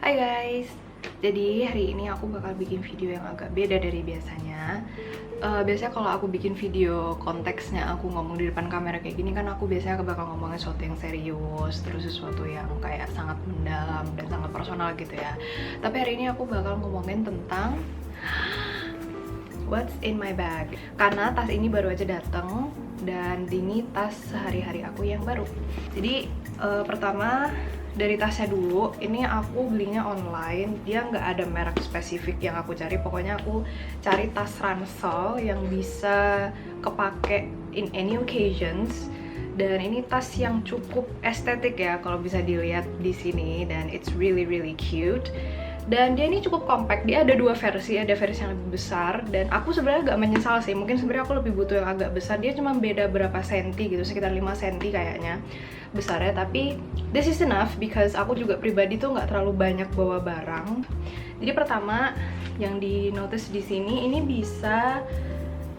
Hai guys, jadi hari ini aku bakal bikin video yang agak beda dari biasanya. Biasanya kalau aku bikin video konteksnya aku ngomong di depan kamera kayak gini kan aku biasanya bakal ngomongin sesuatu yang serius, terus sesuatu yang kayak sangat mendalam dan sangat personal gitu ya. Tapi hari ini aku bakal ngomongin tentang what's in my bag. Karena tas ini baru aja dateng dan ini tas sehari-hari aku yang baru. Jadi pertama dari tasnya dulu, ini aku belinya online. Dia nggak ada merek spesifik yang aku cari, pokoknya aku cari tas ransel yang bisa kepake in any occasions. Dan ini tas yang cukup estetik ya kalau bisa dilihat di sini, dan it's really cute. Dan dia ini cukup compact, dia ada dua versi, ada versi yang lebih besar. Dan aku sebenarnya gak menyesal sih, mungkin sebenarnya aku lebih butuh yang agak besar. Dia cuma beda berapa senti gitu, sekitar 5 senti kayaknya besarnya. Tapi this is enough because aku juga pribadi tuh gak terlalu banyak bawa barang. Jadi pertama yang di notice di sini, ini bisa,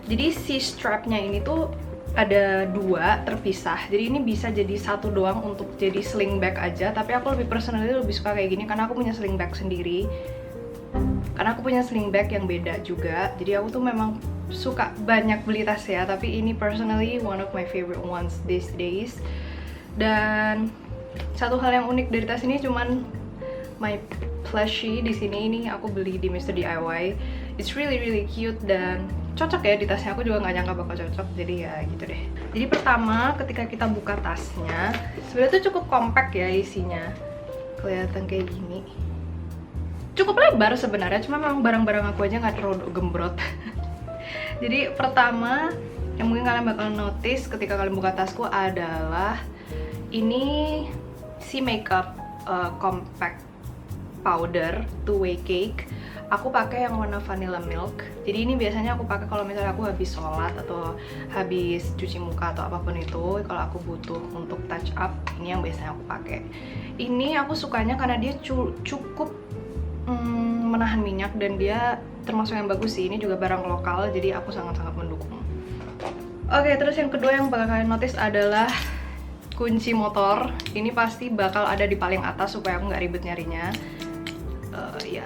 jadi si strapnya ini tuh ada dua terpisah, jadi ini bisa jadi satu doang untuk jadi sling bag aja. Tapi aku lebih personally lebih suka kayak gini karena aku punya sling bag sendiri, karena aku punya sling bag yang beda juga. Jadi aku tuh memang suka banyak beli tas ya, tapi ini personally one of my favorite ones these days. Dan satu hal yang unik dari tas ini cuman my plushie di sini. Ini aku beli di Mr. DIY. It's really cute dan cocok ya di tasnya. Aku juga nggak nyangka bakal cocok, jadi ya gitu deh. Jadi pertama ketika kita buka tasnya, sebenarnya tuh cukup compact ya isinya, kelihatan kayak gini. Cukup lebar sebenarnya, cuma memang barang-barang aku aja nggak terlalu gembrot. Jadi pertama yang mungkin kalian bakal notice ketika kalian buka tasku adalah ini si makeup compact powder two-way cake. Aku pakai yang warna vanilla milk. Jadi ini biasanya aku pakai kalau misalnya aku habis sholat atau habis cuci muka atau apapun itu. Kalau aku butuh untuk touch up, ini yang biasanya aku pakai. Ini aku sukanya karena dia cukup menahan minyak dan dia termasuk yang bagus sih. Ini juga barang lokal, jadi aku sangat-sangat mendukung. Oke, terus yang kedua yang bakal kalian notice adalah kunci motor. Ini pasti bakal ada di paling atas supaya aku nggak ribet nyarinya. Ya,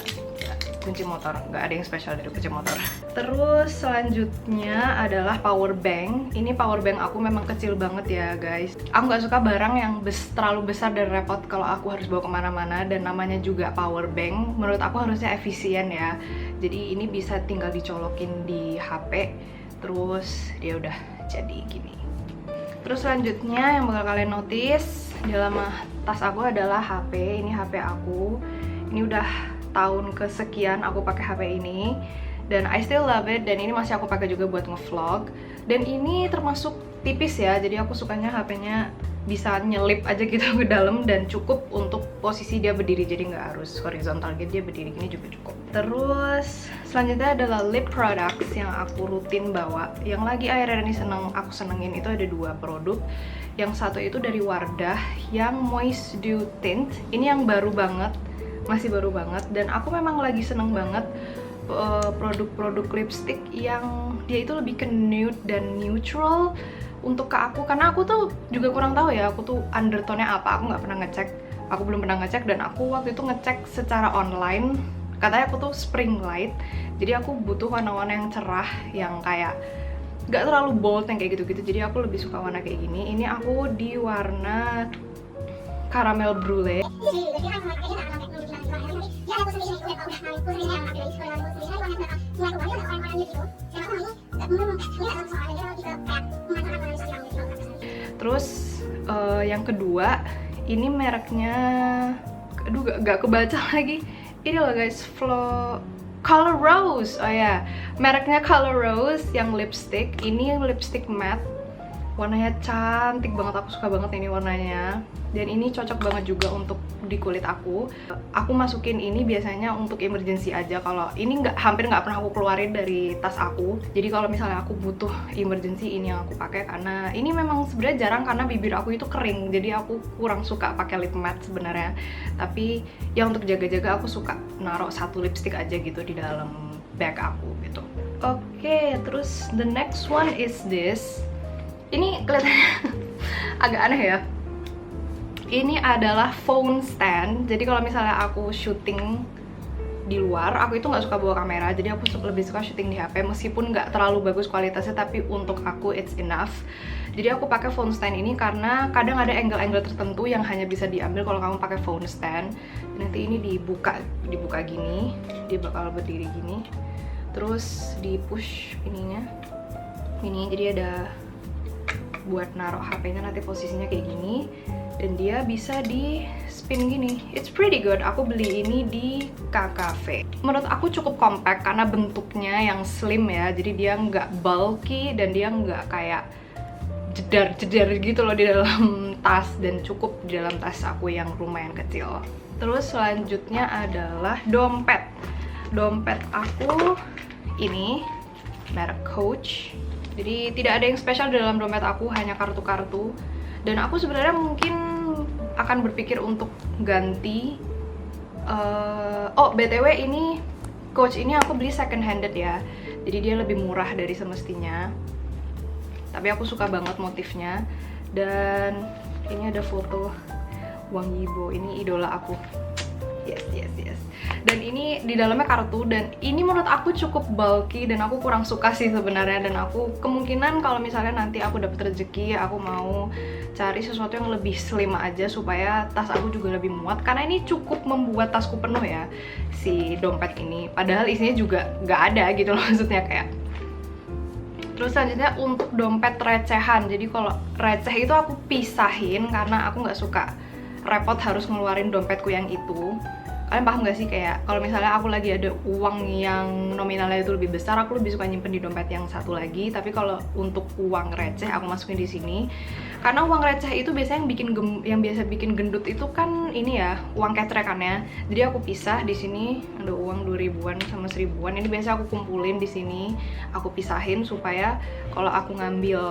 kunci motor, nggak ada yang spesial dari kunci motor. Terus selanjutnya adalah power bank. Ini power bank aku memang kecil banget ya guys. Aku nggak suka barang yang terlalu besar dan repot kalau aku harus bawa kemana-mana. Dan namanya juga power bank, menurut aku harusnya efisien ya. Jadi ini bisa tinggal dicolokin di HP, terus dia udah jadi gini. Terus selanjutnya yang bakal kalian notice di dalam tas aku adalah HP. Ini HP aku. Ini udah tahun kesekian aku pakai HP ini dan I still love it, dan ini masih aku pakai juga buat ngevlog. Dan ini termasuk tipis ya, jadi aku sukanya HP-nya bisa nyelip aja gitu ke dalam dan cukup untuk posisi dia berdiri, jadi nggak harus horizontal gitu, dia berdiri gini juga cukup. Terus selanjutnya adalah lip products yang aku rutin bawa. Yang lagi akhir-akhir ini aku senengin itu ada dua produk. Yang satu itu dari Wardah yang Moist Dew Tint. Ini yang baru banget, masih baru banget, dan aku memang lagi seneng banget produk-produk lipstick yang dia itu lebih ke nude dan neutral untuk ke aku, karena aku tuh juga kurang tahu ya aku tuh undertone-nya apa. Aku nggak pernah ngecek, aku belum pernah ngecek, dan aku waktu itu ngecek secara online katanya aku tuh spring light, jadi aku butuh warna-warna yang cerah yang kayak nggak terlalu bold yang kayak gitu-gitu. Jadi aku lebih suka warna kayak gini. Ini aku di warna caramel brulee. Terus yang kedua ini mereknya, aduh gak kebaca lagi. Ini loh guys, Color Rose. Oh ya, mereknya Color Rose yang lipstick. Ini lipstick matte, warnanya cantik banget, aku suka banget ini warnanya. Dan ini cocok banget juga untuk di kulit aku. Aku masukin ini biasanya untuk emergency aja. Kalau ini hampir nggak pernah aku keluarin dari tas aku. Jadi kalau misalnya aku butuh emergency, ini yang aku pakai. Karena ini memang sebenarnya jarang karena bibir aku itu kering. Jadi aku kurang suka pakai lip matte sebenarnya. Tapi ya untuk jaga-jaga aku suka naruh satu lipstick aja gitu di dalam bag aku gitu. Oke, terus the next one is this. Ini kelihatannya agak aneh ya. Ini adalah phone stand. Jadi kalau misalnya aku syuting di luar, aku itu nggak suka bawa kamera, jadi aku lebih suka syuting di HP meskipun nggak terlalu bagus kualitasnya, tapi untuk aku it's enough. Jadi aku pakai phone stand ini karena kadang ada angle-angle tertentu yang hanya bisa diambil kalau kamu pakai phone stand. Nanti ini dibuka gini, dia bakal berdiri gini, terus di push ininya, ini jadi ada buat naruh HP-nya, nanti posisinya kayak gini, dan dia bisa di spin gini. It's pretty good. Aku beli ini di KKV. Menurut aku cukup compact karena bentuknya yang slim ya, jadi dia nggak bulky dan dia nggak kayak jedar-jedar gitu loh di dalam tas, dan cukup di dalam tas aku yang lumayan kecil. Terus selanjutnya adalah dompet. Dompet aku ini merek Coach. Jadi tidak ada yang spesial di dalam dompet aku, hanya kartu-kartu. Dan aku sebenarnya mungkin akan berpikir untuk ganti. Oh, BTW ini Coach ini aku beli second handed ya, jadi dia lebih murah dari semestinya, tapi aku suka banget motifnya. Dan ini ada foto Wang Yibo, ini idola aku. Yes. Dan ini di dalamnya kartu, dan ini menurut aku cukup bulky dan aku kurang suka sih sebenarnya. Dan aku kemungkinan kalau misalnya nanti aku dapet rezeki, aku mau cari sesuatu yang lebih slim aja supaya tas aku juga lebih muat, karena ini cukup membuat tasku penuh ya, si dompet ini. Padahal isinya juga nggak ada gitu loh, maksudnya kayak. Terus selanjutnya untuk dompet recehan. Jadi kalau receh itu aku pisahin karena aku nggak suka repot harus ngeluarin dompetku yang itu. Kalian paham gak sih, kayak kalau misalnya aku lagi ada uang yang nominalnya itu lebih besar, aku lebih suka nyimpen di dompet yang satu lagi. Tapi kalau untuk uang receh aku masukin di sini, karena uang receh itu biasanya yang biasa bikin gendut itu kan ini ya, uang kecrekannya. Jadi aku pisah di sini, ada uang 2000-an sama 1000-an. Ini biasa aku kumpulin di sini, aku pisahin supaya kalau aku ngambil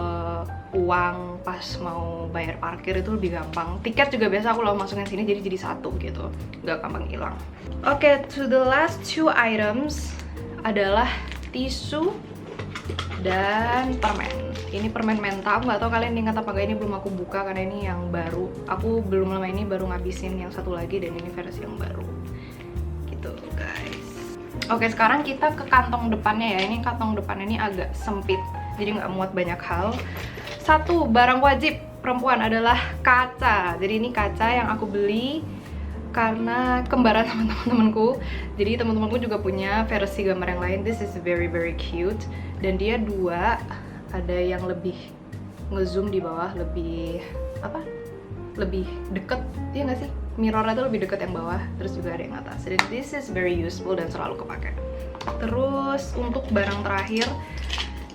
uang pas mau bayar parkir itu lebih gampang. Tiket juga biasa aku lalu masukin sini, jadi satu gitu, nggak gampang hilang. Oke, to the last two items adalah tisu dan permen. Ini permen menta, aku nggak tahu kalian ingat apa gak, ini belum aku buka karena ini yang baru. Aku belum lama ini baru ngabisin yang satu lagi, dan ini versi yang baru gitu guys. Oke, sekarang kita ke kantong depannya ya. Ini kantong depannya ini agak sempit, jadi nggak muat banyak hal. Satu barang wajib perempuan adalah kaca. Jadi ini kaca yang aku beli karena kembaran teman-temanku. Jadi teman-temanku juga punya versi gambar yang lain. This is very cute. Dan dia dua, ada yang lebih ngezoom di bawah, lebih apa? Lebih deket, iya nggak sih? Mirrornya tuh lebih deket yang bawah. Terus juga ada yang atas. Jadi this is very useful dan selalu kepake. Terus untuk barang terakhir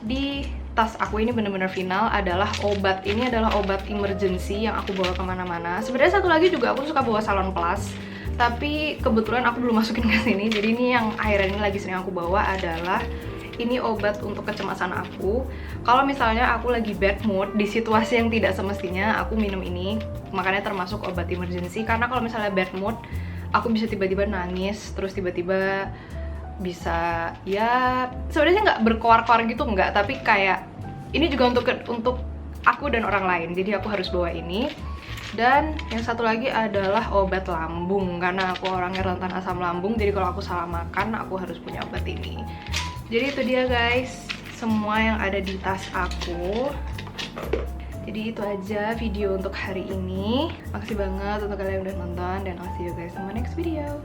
di tas aku ini bener-bener final adalah obat. Ini adalah obat emergency yang aku bawa kemana-mana. Sebenarnya satu lagi juga aku suka bawa Salon Plus, tapi kebetulan aku belum masukin ke sini. Jadi ini yang akhir ini lagi sering aku bawa adalah ini obat untuk kecemasan aku. Kalau misalnya aku lagi bad mood di situasi yang tidak semestinya, aku minum ini. Makanya termasuk obat emergency, karena kalau misalnya bad mood, aku bisa tiba-tiba nangis, terus tiba-tiba bisa ya sebenarnya nggak berkoar-koar gitu, nggak, tapi kayak ini juga untuk aku dan orang lain, jadi aku harus bawa ini. Dan yang satu lagi adalah obat lambung, karena aku orangnya rentan asam lambung, jadi kalau aku salah makan aku harus punya obat ini. Jadi itu dia guys, semua yang ada di tas aku. Jadi itu aja video untuk hari ini. Makasih banget untuk kalian yang udah nonton, dan I'll see you guys in my next video.